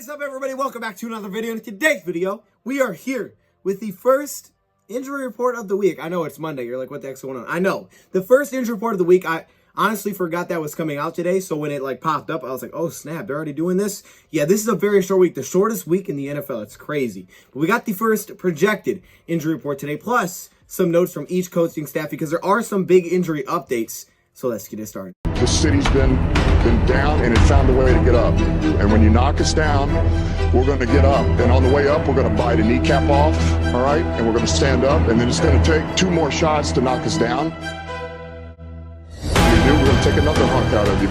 What is up, everybody? Welcome back to another video. In today's video, we are here with the first injury report of the week. I know it's Monday. You're like, what the heck's going on? I know. The first injury report of the week, I honestly forgot that was coming out today. So when it popped up, I was like, oh snap, they're already doing this? Yeah, this is a very short week. The shortest week in the NFL. It's crazy. But we got the first projected injury report today, plus some notes from each coaching staff because there are some big injury updates. So let's get it started. The city's been down and it found a way to get up. And when you knock us down, we're going to get up. And on the way up, we're going to bite a kneecap off, all right? And we're going to stand up. And then it's going to take 2 more shots to knock us down. We're going to take another hunk out of you.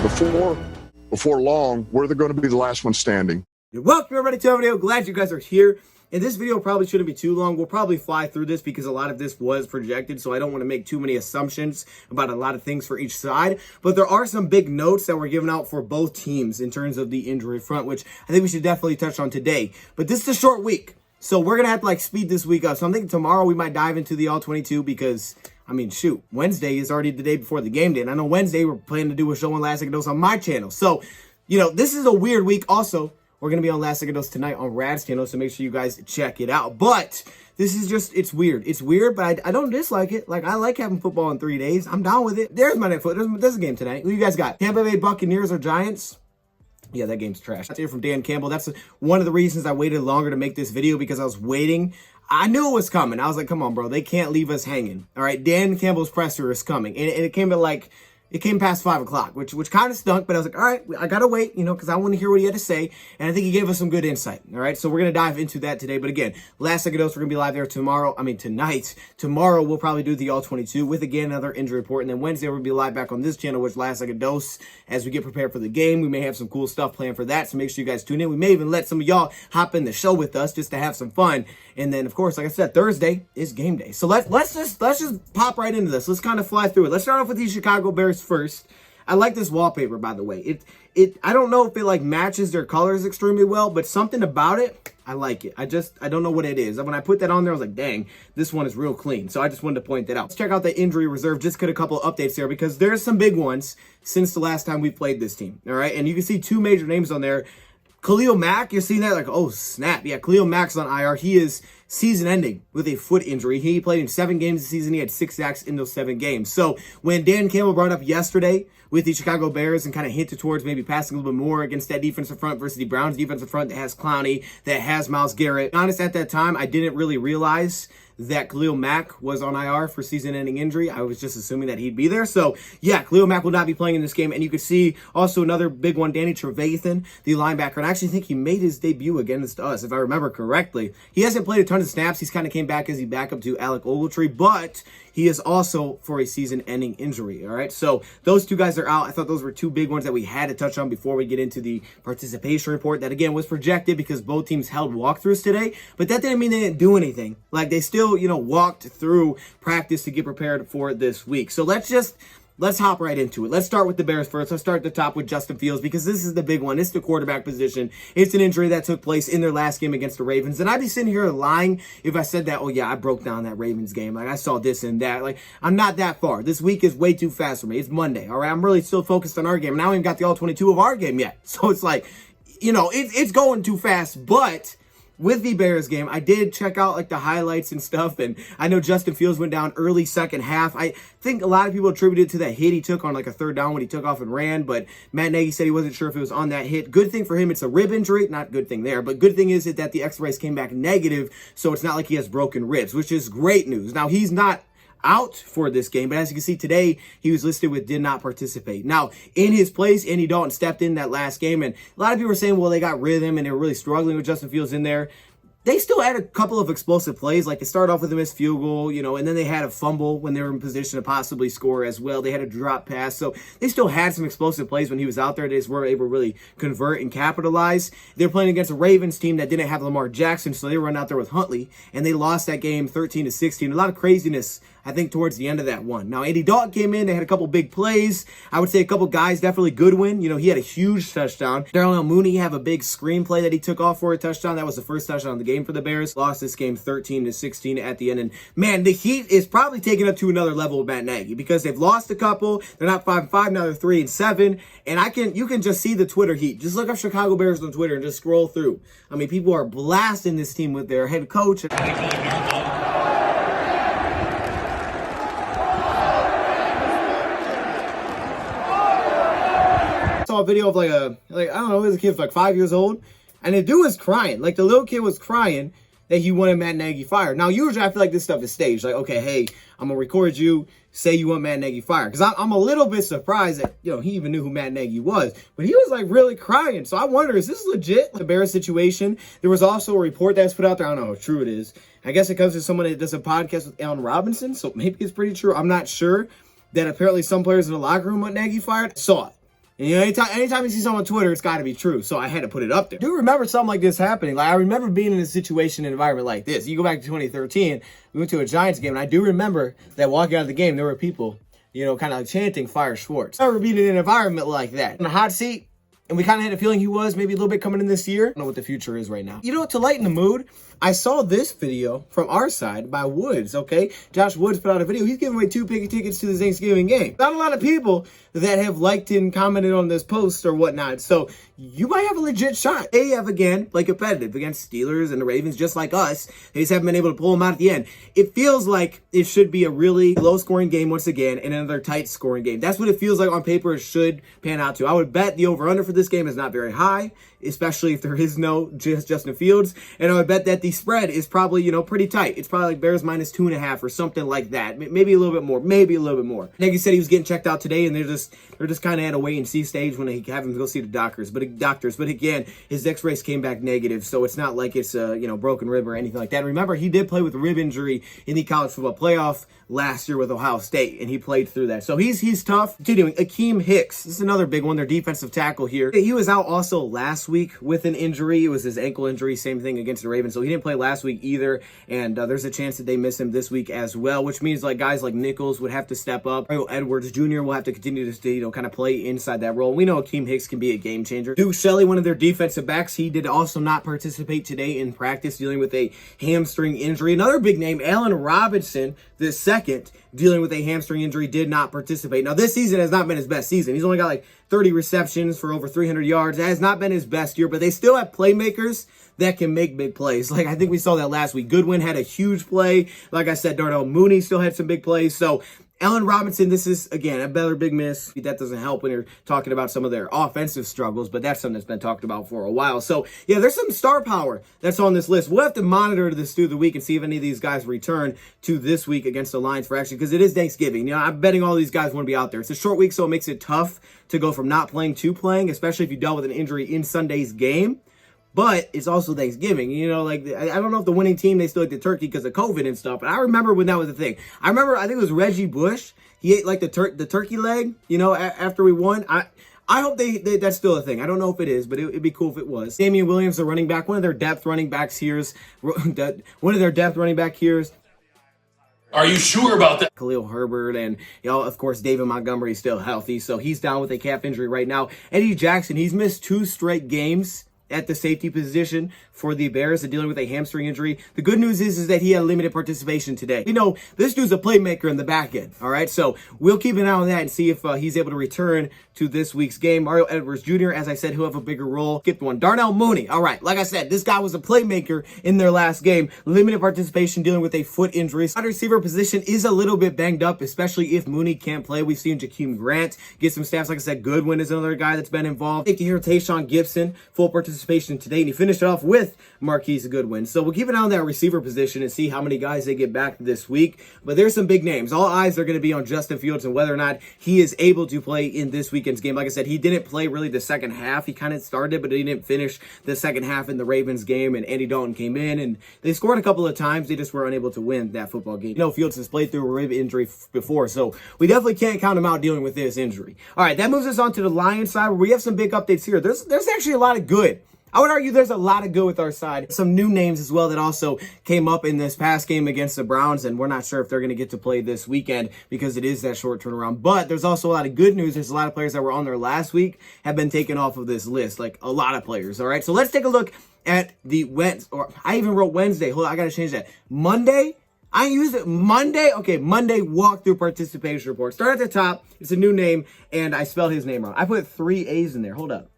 Before long, we're going to be the last one standing. Welcome, everybody, to our video. Glad you guys are here. And this video probably shouldn't be too long. We'll probably fly through this because a lot of this was projected, so I don't want to make too many assumptions about a lot of things for each side. But there are some big notes that were given out for both teams in terms of the injury front, which I think we should definitely touch on today. But this is a short week, so we're going to have to speed this week up. So I'm thinking tomorrow we might dive into the All-22 because, I mean, shoot, Wednesday is already the day before the game day. And I know Wednesday we're planning to do a show on Last Second Dose on my channel. So, this is a weird week also. We're going to be on Last Second Dose tonight on Rad's channel, so make sure you guys check it out. But this is just, it's weird. It's weird, but I don't dislike it. I like having football in 3 days. I'm down with it. There's my next foot. There's a game tonight. Who you guys got? Tampa Bay Buccaneers or Giants? Yeah, that game's trash. That's here from Dan Campbell. That's one of the reasons I waited longer to make this video because I was waiting. I knew it was coming. I was like, come on, bro. They can't leave us hanging. All right, Dan Campbell's presser is coming. And it came at it came past 5 o'clock, which kind of stunk, but I was like, all right, I got to wait, because I want to hear what he had to say. And I think he gave us some good insight. All right, so we're going to dive into that today. But again, Last Second Dose, we're going to be live there tonight. Tomorrow, we'll probably do the All-22 with, again, another injury report. And then Wednesday, we'll be live back on this channel with Last Second Dose as we get prepared for the game. We may have some cool stuff planned for that, so make sure you guys tune in. We may even let some of y'all hop in the show with us just to have some fun. And then, of course, like I said, Thursday is game day. So let's just pop right into this. Let's kind of fly through it. Let's start off with the Chicago Bears first. I like this wallpaper, by the way. I don't know if it matches their colors extremely well, but something about it, I like it. I don't know what it is. When I put that on there, I was like, dang, this one is real clean. So I just wanted to point that out. Let's check out the injury reserve. Just got a couple of updates there because there's some big ones since the last time we played this team. All right, and you can see 2 major names on there. Khalil Mack, you're seeing that oh snap. Yeah, Khalil Mack's on IR. He is season ending with a foot injury. He played in 7 games this season. He had 6 sacks in those 7 games. So when Dan Campbell brought up yesterday with the Chicago Bears and kind of hinted towards maybe passing a little bit more against that defensive front versus the Browns defensive front that has Clowney, that has Myles Garrett. Honest, at that time, I didn't really realize that Khalil Mack was on IR for season-ending injury. I was just assuming that he'd be there. So, yeah, Khalil Mack will not be playing in this game. And you could see also another big one, Danny Trevathan, the linebacker. And I actually think he made his debut against us, if I remember correctly. He hasn't played a ton of snaps. He's kind of came back as he backup to Alec Ogletree, but he is also for a season-ending injury, all right? So those 2 guys are out. I thought those were 2 big ones that we had to touch on before we get into the participation report that, again, was projected because both teams held walkthroughs today, but that didn't mean they didn't do anything. They still, walked through practice to get prepared for this week. So let's hop right into it. Let's start with the Bears first. Let's start at the top with Justin Fields because this is the big one. It's the quarterback position. It's an injury that took place in their last game against the Ravens. And I'd be sitting here lying if I said that, oh yeah, I broke down that Ravens game. I saw this and that. I'm not that far. This week is way too fast for me. It's Monday, all right? I'm really still focused on our game. And I haven't even got the All-22 of our game yet. So it's it's going too fast, but with the Bears game, I did check out the highlights and stuff, and I know Justin Fields went down early second half. I think a lot of people attributed it to that hit he took on a 3rd down when he took off and ran, but Matt Nagy said he wasn't sure if it was on that hit. Good thing for him, it's a rib injury. Not good thing there, but good thing is that the x-rays came back negative, so it's not like he has broken ribs, which is great news. Now, he's not out for this game, but as you can see today, he was listed with did not participate. Now, in his place, Andy Dalton stepped in that last game, and a lot of people are saying, well, they got rid of him, and they were really struggling with Justin Fields in there. They still had a couple of explosive plays. They started off with a missed field goal, and then they had a fumble when they were in position to possibly score as well. They had a drop pass. So they still had some explosive plays when he was out there. They just weren't able to really convert and capitalize. They're playing against a Ravens team that didn't have Lamar Jackson, so they run out there with Huntley, and they lost that game 13-16. A lot of craziness I think towards the end of that one. Now, Andy Dalton came in. They had a couple big plays. I would say a couple guys, definitely Goodwin. You know, he had a huge touchdown. Darnell Mooney have a big screenplay that he took off for a touchdown. That was the first touchdown of the game for the Bears. Lost this game 13-16 at the end. And man, the Heat is probably taking up to another level with Matt Nagy because they've lost a couple. They're not 5-5, now they're 3-7. And you can just see the Twitter heat. Just look up Chicago Bears on Twitter and just scroll through. I mean, people are blasting this team with their head coach. Saw a video of like I don't know, his kid's like 5 years old, and the dude was crying. Like the little kid was crying that he wanted Matt Nagy fired. Now usually I feel like this stuff is staged. Like, okay, hey, I'm gonna record you, say you want Matt Nagy fired. Because I'm a little bit surprised that, you know, he even knew who Matt Nagy was. But he was like really crying. So I wonder, is this legit? The Bears situation. There was also a report that's put out there. I don't know how true it is. I guess it comes from someone that does a podcast with Allen Robinson. So maybe it's pretty true. I'm not sure. That apparently some players in the locker room want Nagy fired. Saw it. And, you know, anytime you see someone on Twitter, it's got to be true. So I had to put it up there. I do remember something like this happening. Like, I remember being in a situation, an environment like this. You go back to 2013, we went to a Giants game, and I do remember that walking out of the game, there were people, you know, kind of like chanting, "Fire Schwartz." I remember being in an environment like that. In the hot seat, and we kind of had a feeling he was maybe a little bit coming in this year. I don't know what the future is right now. You know, to lighten the mood, I saw this video from our side by Woods, okay? Josh Woods put out a video. He's giving away 2 tickets to the Thanksgiving game. Not a lot of people that have liked and commented on this post or whatnot. So you might have a legit shot. They have, again, like competitive against Steelers and the Ravens, just like us. They just haven't been able to pull them out at the end. It feels like it should be a really low-scoring game once again and another tight-scoring game. That's what it feels like on paper it should pan out to. I would bet the over-under for this game is not very high, especially if there is no Justin Fields. And I would bet that the spread is probably, you know, pretty tight. It's probably like Bears minus 2.5 or something like that. Maybe a little bit more. Maybe a little bit more. Nagy said he was getting checked out today, and they're just kind of at a wait and see stage when they have him go see the doctors. But again, his X-rays came back negative, so it's not like it's a, you know, broken rib or anything like that. Remember, he did play with a rib injury in the college football playoff last year with Ohio State, and he played through that. So he's tough. Continuing, Akeem Hicks. This is another big one, their defensive tackle here. He was out also last week with an injury. It was his ankle injury, same thing against the Ravens. So he didn't play last week either, and there's a chance that they miss him this week as well, which means like guys like Nichols would have to step up. Edwards Jr. will have to continue to, you know, kind of play inside that role. We know Akeem Hicks can be a game changer. Duke Shelley, one of their defensive backs, he did also not participate today in practice, dealing with a hamstring injury. Another big name, Allen Robinson, the second, dealing with a hamstring injury, did not participate. Now, this season has not been his best season. He's only got like 30 receptions for over 300 yards. It has not been his best year, but they still have playmakers that can make big plays. Like, I think we saw that last week. Goodwin had a huge play. Like I said, Darnell Mooney still had some big plays. So, Allen Robinson, this is, again, a better big miss. That doesn't help when you're talking about some of their offensive struggles, but that's something that's been talked about for a while. So, yeah, there's some star power that's on this list. We'll have to monitor this through the week and see if any of these guys return to this week against the Lions for action, because it is Thanksgiving. You know, I'm betting all these guys want to be out there. It's a short week, so it makes it tough to go from not playing to playing, especially if you dealt with an injury in Sunday's game. But it's also Thanksgiving, you know, like, I don't know if the winning team, they still ate the turkey because of COVID and stuff, but I remember when that was the thing. I think it was Reggie Bush. He ate like the turkey leg, you know, after we won. I hope that's still a thing. I don't know if it is, but it'd be cool if it was. Damian Williams, the running back, one of their depth running backs here is, Are you sure about that? Khalil Herbert, and, you know, of course, David Montgomery is still healthy, so he's down with a calf injury right now. Eddie Jackson, he's missed 2 straight games at the safety position for the Bears and dealing with a hamstring injury. The good news is that he had limited participation today. You know, this dude's a playmaker in the back end, all right? So we'll keep an eye on that and see if he's able to return to this week's game. Mario Edwards Jr., as I said, he'll have a bigger role. Skipped one. Darnell Mooney, all right. Like I said, this guy was a playmaker in their last game. Limited participation, dealing with a foot injury. Wide receiver position is a little bit banged up, especially if Mooney can't play. We've seen Jakeem Grant get some snaps. Like I said, Goodwin is another guy that's been involved. Safety here, Tayshaun Gibson, full participation today, and he finished it off with Marquise Goodwin. So we'll keep an eye on that receiver position and see how many guys they get back this week. But there's some big names. All eyes are going to be on Justin Fields and whether or not he is able to play in this weekend's game. Like I said, he didn't play really the second half. He kind of started, but he didn't finish the second half in the Ravens game, and Andy Dalton came in, and they scored a couple of times. They just were unable to win that football game. You know, Fields has played through a rib injury before, so we definitely can't count him out dealing with this injury. All right, that moves us on to the Lions side, where we have some big updates here. There's actually a lot of good I would argue there's a lot of good with our side. Some new names as well that also came up in this past game against the Browns, and we're not sure if they're going to get to play this weekend because it is that short turnaround. But there's also a lot of good news. There's a lot of players that were on there last week have been taken off of this list, like a lot of players, all right? So let's take a look at the Wednesday, or I even wrote Wednesday. Hold on, I got to change that. Monday. I used it Monday. Okay, Monday walkthrough participation report. Start at the top. It's a new name, and I spelled his name wrong. I put 3 A's in there. Hold up.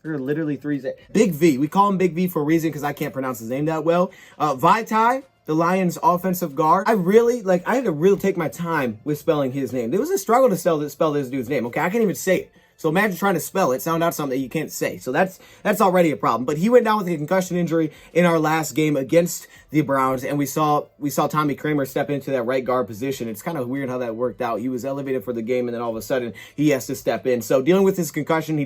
There are literally 3 A's. Big V. We call him Big V for a reason because I can't pronounce his name that well. Vaitai, the Lions offensive guard. I had to really take my time with spelling his name. It was a struggle to spell this dude's name. Okay, I can't even say it. So imagine trying to spell it, sound out something that you can't say. So that's already a problem. But he went down with a concussion injury in our last game against the Browns, and we saw Tommy Kramer step into that right guard position. It's kind of weird how that worked out. He was elevated for the game, and then all of a sudden he has to step in. So dealing with his concussion, he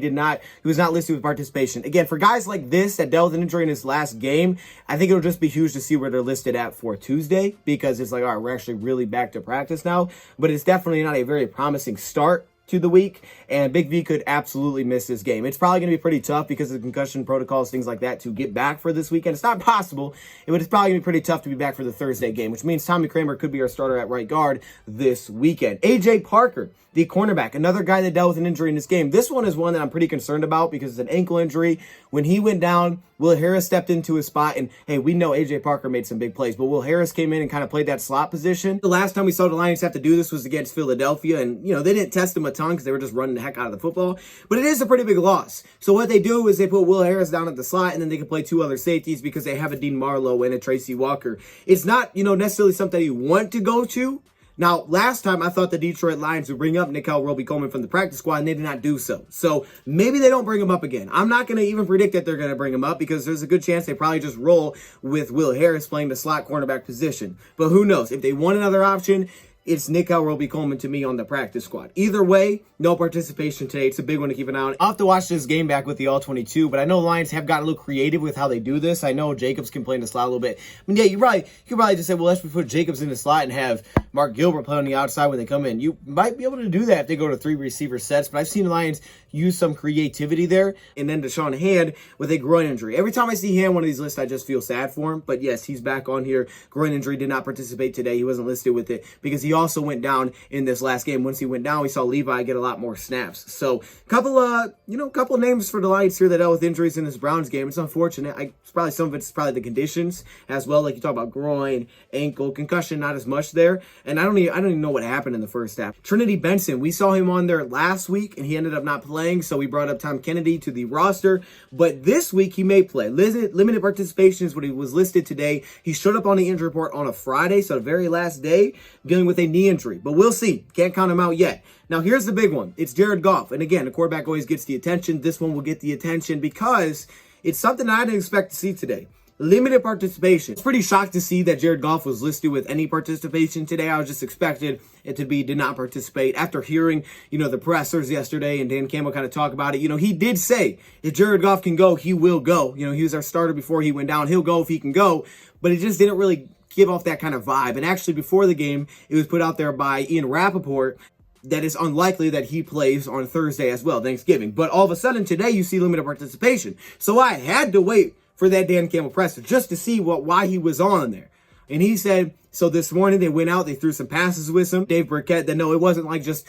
was not listed with participation. Again, for guys like this that dealt with an injury in his last game, I think it'll just be huge to see where they're listed at for Tuesday, because it's like, all right, we're actually really back to practice now. But it's definitely not a very promising start to the week, and Big V could absolutely miss this game. It's probably going to be pretty tough because of the concussion protocols, things like that, to get back for this weekend. It's not possible, but it's probably going to be pretty tough to be back for the Thursday game, which means Tommy Kramer could be our starter at right guard this weekend. AJ Parker, the cornerback, another guy that dealt with an injury in this game. This one is one that I'm pretty concerned about because it's an ankle injury. When he went down, Will Harris stepped into his spot, and hey, we know AJ Parker made some big plays, but Will Harris came in and kind of played that slot position. The last time we saw the Lions have to do this was against Philadelphia, and they didn't test him a ton because they were just running the heck out of the football, but it is a pretty big loss. So what they do is they put Will Harris down at the slot, and then they can play 2 other safeties because they have a Dean Marlowe and a Tracy Walker. It's not, necessarily something you want to go to. Now, last time I thought the Detroit Lions would bring up Nickell Roby-Coleman from the practice squad, and they did not do so. So maybe they don't bring him up again. I'm not going to even predict that they're going to bring him up because there's a good chance they probably just roll with Will Harris playing the slot cornerback position. But who knows? If they want another option, it's Nickell Roby-Coleman to me on the practice squad. Either way, no participation today. It's a big one to keep an eye on. I'll have to watch this game back with the All-22, but I know Lions have gotten a little creative with how they do this. I know Jacobs can play in the slot a little bit. I mean, yeah, you could probably just say, well, let's put Jacobs in the slot and have Mark Gilbert play on the outside when they come in. You might be able to do that if they go to 3 receiver sets, but I've seen the Lions use some creativity there. And then Deshaun Hand with a groin injury. Every time I see him on one of these lists, I just feel sad for him. But yes, he's back on here. Groin injury, did not participate today. He wasn't listed with it because he also went down in this last game. Once he went down, we saw Levi get a lot more snaps. So couple names for the Lions here that dealt with injuries in this Browns game. It's unfortunate. Some of it's probably the conditions as well. Like you talk about groin, ankle, concussion, not as much there. And I don't even know what happened in the first half. Trinity Benson, we saw him on there last week and he ended up not playing. So we brought up Tom Kennedy to the roster. But this week he may play. Limited participation is what he was listed today. He showed up on the injury report on a Friday, so the very last day, dealing with a knee injury. But we'll see. Can't count him out yet. Now, here's the big one. It's Jared Goff. And again, the quarterback always gets the attention. This one will get the attention because it's something I didn't expect to see today. Limited participation. It's pretty shocked to see that Jared Goff was listed with any participation today. I was just expected it to be did not participate. After hearing, the pressers yesterday and Dan Campbell kind of talk about it, he did say if Jared Goff can go, he will go. He was our starter before he went down. He'll go if he can go. But it just didn't really give off that kind of vibe. And actually, before the game, it was put out there by Ian Rappaport that it's unlikely that he plays on Thursday as well, Thanksgiving. But all of a sudden today, you see limited participation. So I had to wait for that Dan Campbell presser just to see why he was on there. And he said, so this morning they went out, they threw some passes with him. Dave Burkett, that no, it wasn't like just,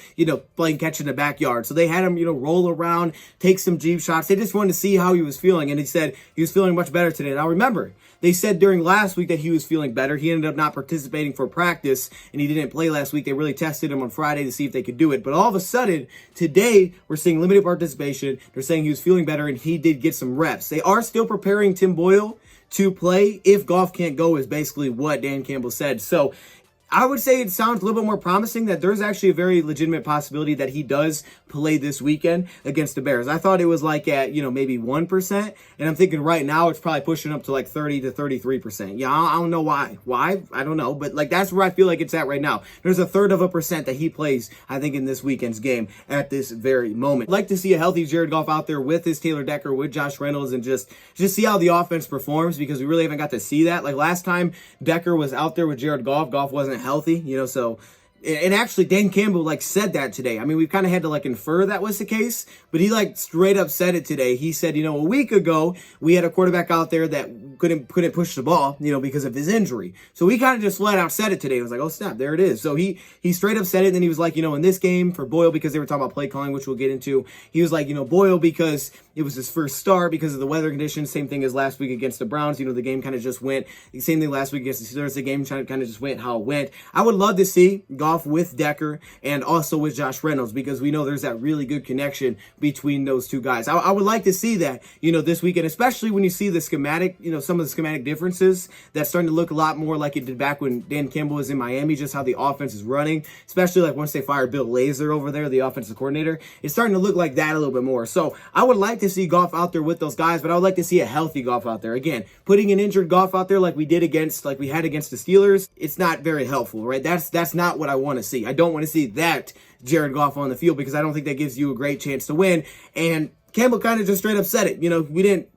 playing catch in the backyard. So they had him, roll around, take some deep shots. They just wanted to see how he was feeling. And he said he was feeling much better today. Now remember, they said during last week that he was feeling better. He ended up not participating for practice and he didn't play last week. They really tested him on Friday to see if they could do it. But all of a sudden, today, we're seeing limited participation. They're saying he was feeling better and he did get some reps. They are still preparing Tim Boyle to play if Goff can't go, is basically what Dan Campbell said. So I would say it sounds a little bit more promising that there's actually a very legitimate possibility that he does play this weekend against the Bears. I thought it was like at, maybe 1%. And I'm thinking right now it's probably pushing up to like 30 to 33%. Yeah, I don't know why. Why? I don't know. But that's where I feel like it's at right now. There's 1/3% that he plays, I think, in this weekend's game at this very moment. I'd like to see a healthy Jared Goff out there with his Taylor Decker, with Josh Reynolds, and just see how the offense performs because we really haven't got to see that. Like last time Decker was out there with Jared Goff, Goff wasn't healthy, so And actually, Dan Campbell like said that today. I mean, we've kind of had to like infer that was the case, but he like straight up said it today. He said, you know, a week ago we had a quarterback out there that couldn't push the ball, you know, because of his injury. So he kind of just flat out said it today. It was like, oh snap, there it is. So he straight up said it. And then he was like, you know, in this game for Boyle, because they were talking about play calling, which we'll get into. He was like, you know, Boyle because it was his first start because of the weather conditions. Same thing as last week against the Browns. You know, the game kind of just went. Same thing last week against the Steelers. The game kind of just went how it went. I would love to see Goff with Decker and also with Josh Reynolds, because we know there's that really good connection between those two guys. I would like to see that, you know, this weekend, especially when you see the schematic, you know, some of the schematic differences that's starting to look a lot more like it did back when Dan Campbell was in Miami, just how the offense is running, especially like once they fired Bill Lazor over there, the offensive coordinator. It's starting to look like that a little bit more. So I would like to see Goff out there with those guys, but I would like to see a healthy Goff out there. Again, putting an injured Goff out there like we had against the Steelers, it's not very helpful, right? That's not what I want to see. I don't want to see that Jared Goff on the field, because I don't think that gives you a great chance to win. And Campbell kind of just straight up said it. You know,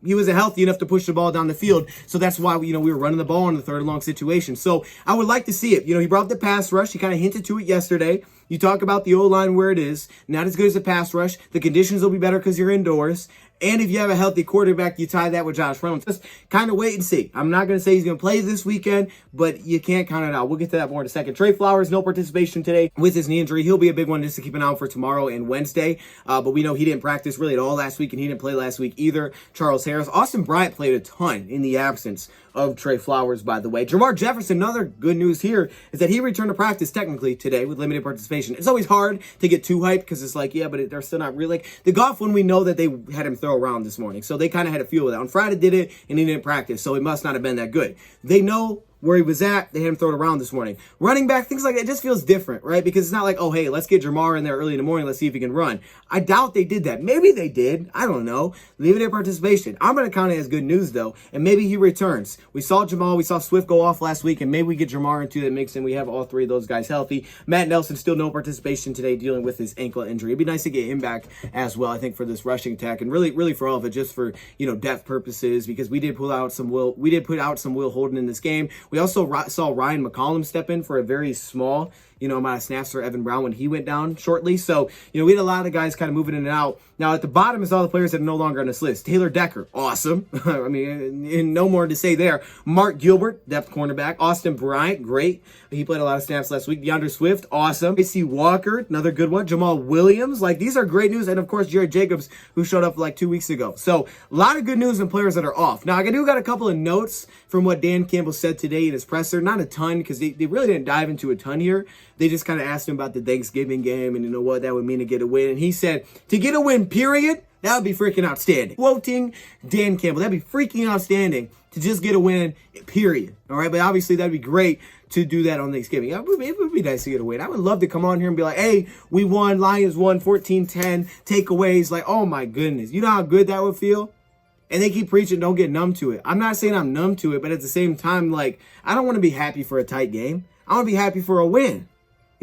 he wasn't healthy enough to push the ball down the field. So that's why, we were running the ball in the third and long situation. So I would like to see it. You know, he brought up the pass rush. He kind of hinted to it yesterday. You talk about the O-line where it is. Not as good as a pass rush. The conditions will be better because you're indoors. And if you have a healthy quarterback, you tie that with Josh Reynolds. Just kind of wait and see. I'm not going to say he's going to play this weekend, but you can't count it out. We'll get to that more in a second. Trey Flowers, no participation today with his knee injury. He'll be a big one just to keep an eye on for tomorrow and Wednesday. But we know he didn't practice really at all last week, and he didn't play last week either. Charles Harris. Austin Bryant played a ton in the absence of Trey Flowers, by the way. Jamar Jefferson, another good news here is that he returned to practice technically today with limited participation. It's always hard to get too hyped because it's like, yeah, but they're still not really. Like the Goff one, we know that they had him throw around this morning. So they kind of had a feel with that. On Friday did it, and he didn't practice, so it must not have been that good. They know where he was at. They had him throw it around this morning. Running back, things like that, it just feels different, right? Because it's not like, oh, hey, let's get Jamar in there early in the morning. Let's see if he can run. I doubt they did that. Maybe they did. I don't know. Limited participation. I'm going to count it as good news, though, and maybe he returns. We saw Jamal. We saw Swift go off last week, and maybe we get Jamar into that mix, and we have all three of those guys healthy. Matt Nelson, still no participation today, dealing with his ankle injury. It'd be nice to get him back as well, I think, for this rushing attack, and really for all of it, just for, depth purposes, because we did put out some Will Holden in this game. We also saw Ryan McCollum step in for a very small, amount of snaps for Evan Brown when he went down shortly. So, we had a lot of guys kind of moving in and out. Now, at the bottom is all the players that are no longer on this list. Taylor Decker, awesome. I mean, no more to say there. Mark Gilbert, depth cornerback. Austin Bryant, great. He played a lot of snaps last week. DeAndre Swift, awesome. AC Walker, another good one. Jamal Williams, these are great news. And, of course, Jared Jacobs, who showed up 2 weeks ago. So, a lot of good news and players that are off. Now, I got a couple of notes from what Dan Campbell said today in his presser. Not a ton, because they really didn't dive into a ton here. They just kind of asked him about the Thanksgiving game and what that would mean to get a win. And he said, to get a win, period, that would be freaking outstanding. Quoting Dan Campbell, that'd be freaking outstanding to just get a win, period. All right, but obviously that'd be great to do that on Thanksgiving. It would be nice to get a win. I would love to come on here and be like, hey, we won, Lions won, 14-10, takeaways. Oh my goodness. You know how good that would feel? And they keep preaching, don't get numb to it. I'm not saying I'm numb to it, but at the same time, I don't want to be happy for a tight game. I want to be happy for a win.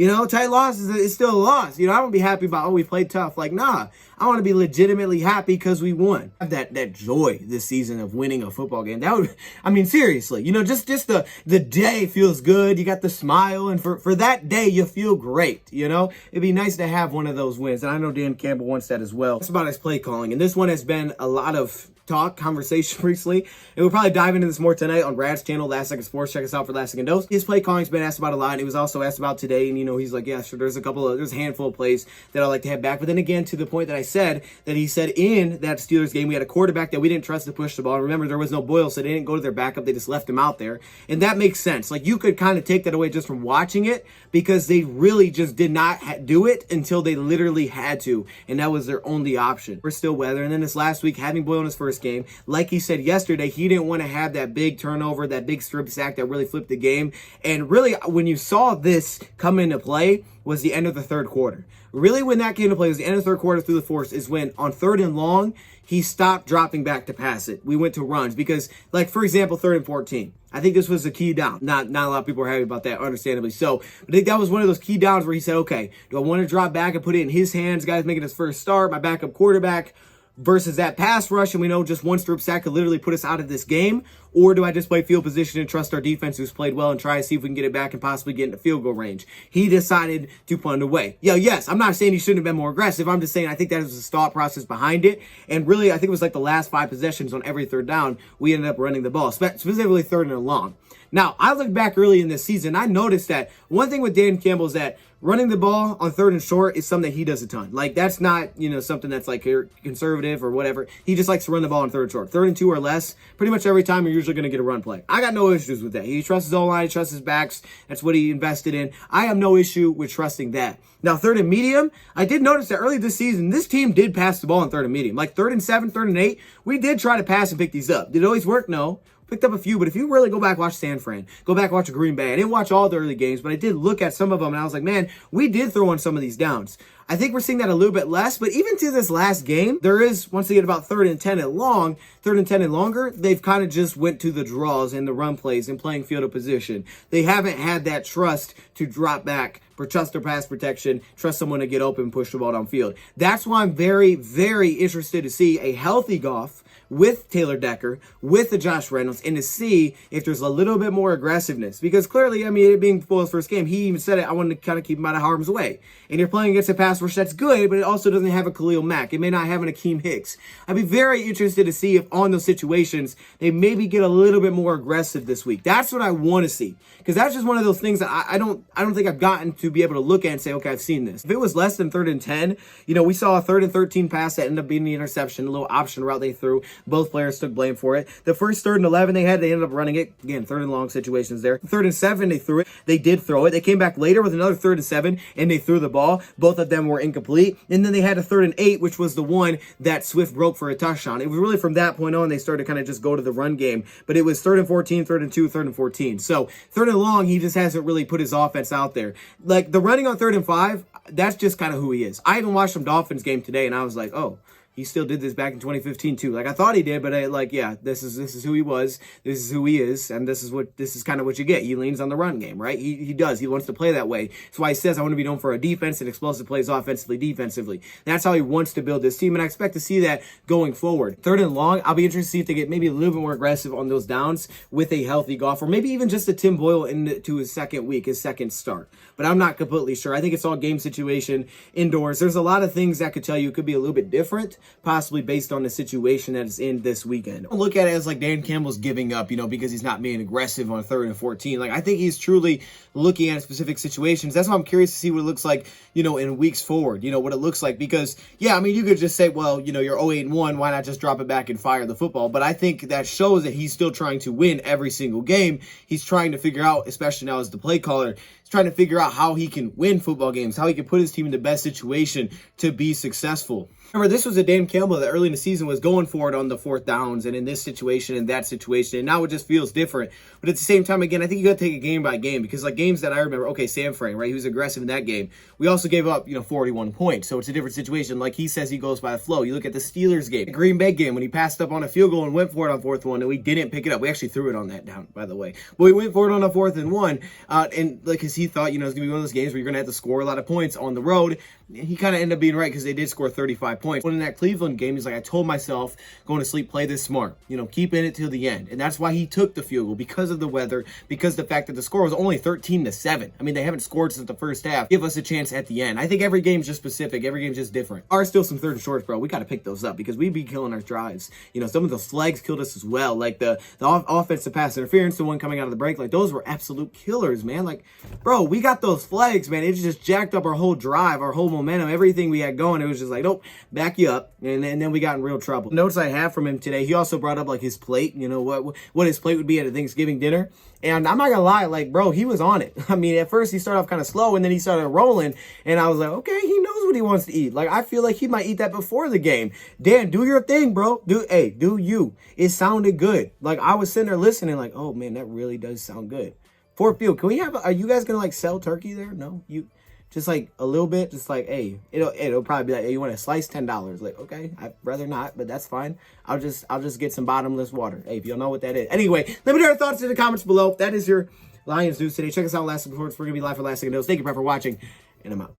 Tight loss is still a loss. I don't be happy about, we played tough. Nah, I want to be legitimately happy because we won. Have that joy this season of winning a football game. That would, seriously, just the day feels good. You got the smile, and for that day, you feel great, It'd be nice to have one of those wins, and I know Dan Campbell wants that as well. It's about his play calling, and this one has been a lot of conversation recently, and we'll probably dive into this more tonight on Brad's channel, Last Second Sports. Check us out for Last Second Dose. His play calling's been asked about a lot, and he was also asked about today, and he's like, yeah, sure, there's a handful of plays that I'd like to have back. But then again, to the point that I said, that he said in that Steelers game, we had a quarterback that we didn't trust to push the ball. Remember, there was no Boyle, so they didn't go to their backup. They just left him out there, and that makes sense. You could kind of take that away just from watching it, because they really just did not do it until they literally had to, and that was their only option. We're still weather. And then this last week, having Boyle in his first game, like he said yesterday, he didn't want to have that big turnover, that big strip sack that really flipped the game. And really, when you saw this come into play, was the end of the third quarter. Really, when that came into play, was the end of the third quarter through the fourth, is when on 3rd and long, he stopped dropping back to pass it. We went to runs because, for example, 3rd and 14. I think this was a key down. Not a lot of people are happy about that, understandably so. But I think that was one of those key downs where he said, okay, do I want to drop back and put it in his hands? Guy's making his first start, my backup quarterback, versus that pass rush, and we know just one strip sack could literally put us out of this game? Or do I just play field position and trust our defense who's played well and try to see if we can get it back and possibly get into field goal range? He decided to punt away. Yeah, yes, I'm not saying he shouldn't have been more aggressive. I'm just saying I think that was the thought process behind it. And really, I think it was like the last 5 possessions on every third down, we ended up running the ball, specifically third and long. Now, I look back early in this season, I noticed that one thing with Dan Campbell is that running the ball on third and short is something he does a ton. Like, that's not, something that's like conservative or whatever. He just likes to run the ball on third and short. Third and 2 or less, pretty much every time you're usually going to get a run play. I got no issues with that. He trusts his O-line, he trusts his backs. That's what he invested in. I have no issue with trusting that. Now, third and medium, I did notice that early this season, this team did pass the ball on third and medium. Like third and 7, third and 8, we did try to pass and pick these up. Did it always work? No. Picked up a few, but if you really go back, watch San Fran, go back, watch Green Bay. I didn't watch all the early games, but I did look at some of them, and I was like, man, we did throw on some of these downs. I think we're seeing that a little bit less, but even to this last game, there is, once they get about third and 10 and longer, they've kind of just went to the draws and the run plays and playing field of position. They haven't had that trust to drop back, trust their pass protection, trust someone to get open and push the ball downfield. That's why I'm very, very interested to see a healthy Goff with Taylor Decker, with the Josh Reynolds, and to see if there's a little bit more aggressiveness. Because clearly, it being Foles' first game, he even said it, I wanted to kind of keep him out of harm's way. And you're playing against a pass rush that's good, but it also doesn't have a Khalil Mack. It may not have an Akeem Hicks. I'd be very interested to see if on those situations, they maybe get a little bit more aggressive this week. That's what I want to see. Because that's just one of those things that I don't think I've gotten to be able to look at and say, okay, I've seen this. If it was less than third and 10, we saw a third and 13 pass that ended up being the interception, a little option route they threw. Both players took blame for it. The first third and 11 they ended up running it. Again, third and long situations there. Third and 7, they threw it. They did throw it. They came back later with another third and 7, and they threw the ball. Both of them were incomplete. And then they had a third and 8, which was the one that Swift broke for a touchdown. It was really from that point on, they started to kind of just go to the run game. But it was third and 14, third and 2, third and 14. So third and long, he just hasn't really put his offense out there. Like the running on third and 5, that's just kind of who he is. I even watched some Dolphins game today, and I was like, oh, he still did this back in 2015 too. Like I thought he did, but this is who he was. This is who he is, and this is kind of what you get. He leans on the run game, right? He does. He wants to play that way. That's why he says I want to be known for a defense and explosive plays offensively, defensively. That's how he wants to build this team, and I expect to see that going forward. Third and long, I'll be interested to see if they get maybe a little bit more aggressive on those downs with a healthy Goff, or maybe even just a Tim Boyle into his second week, his second start. But I'm not completely sure. I think it's all game situation indoors. There's a lot of things that could tell you it could be a little bit different, possibly based on the situation that is in this weekend. Don't look at it as like Dan Campbell's giving up, because he's not being aggressive on third and 14. Like I think he's truly looking at specific situations. That's why I'm curious to see what it looks like, in weeks forward, what it looks like. Because, you could just say, well, you're 0-8-1, why not just drop it back and fire the football? But I think that shows that he's still trying to win every single game. He's trying to figure out, especially now as the play caller, he's trying to figure out how he can win football games, how he can put his team in the best situation to be successful. Remember, this was a Dan Campbell that early in the season was going for it on the fourth downs and in this situation and that situation, and now it just feels different. But at the same time, again, I think you got to take it game by game, because like games that I remember, okay, San Fran, right, he was aggressive in that game. We also gave up, 41 points, so it's a different situation. Like he says, he goes by the flow. You look at the Steelers game, the Green Bay game, when he passed up on a field goal and went for it on fourth one, and we didn't pick it up. We actually threw it on that down, by the way. But we went for it on a 4th and 1, and like, because he thought, it's going to be one of those games where you're going to have to score a lot of points on the road. He kind of ended up being right, because they did score 35 points. When in that Cleveland game, he's like, I told myself going to sleep, play this smart, keep in it till the end. And that's why he took the field goal, because of the weather, because the fact that the score was only 13-7. I mean, they haven't scored since the first half. Give us a chance at the end. I think every game's just specific. Every game's just different. Are still some third and shorts, bro. We got to pick those up, because we be killing our drives. Some of those flags killed us as well. Like the offensive pass interference, the one coming out of the break, like those were absolute killers, man. Like, bro, we got those flags, man. It just jacked up our whole drive, our whole momentum, everything we had going. It was just like, nope, back you up. And then we got in real trouble. Notes I have from him today, he also brought up like his plate, what his plate would be at a Thanksgiving dinner. And I'm not gonna lie, like, bro, he was on it. I mean, at first he started off kind of slow, and then he started rolling, and I was like, okay, he knows what he wants to eat. Like, I feel like he might eat that before the game. Dan, do your thing, bro. Do you. It sounded good. Like, I was sitting there listening like, oh man, that really does sound good. Fort Field, are you guys gonna like sell turkey there? No, just like a little bit, just like, hey, it'll probably be like, hey, you want a slice, $10. Like, okay, I'd rather not, but that's fine. I'll just get some bottomless water. Hey, if you don't know what that is. Anyway, let me know your thoughts in the comments below. That is your Lions news today. Check us out last week before we're gonna be live for Last Second News. Thank you for watching, and I'm out.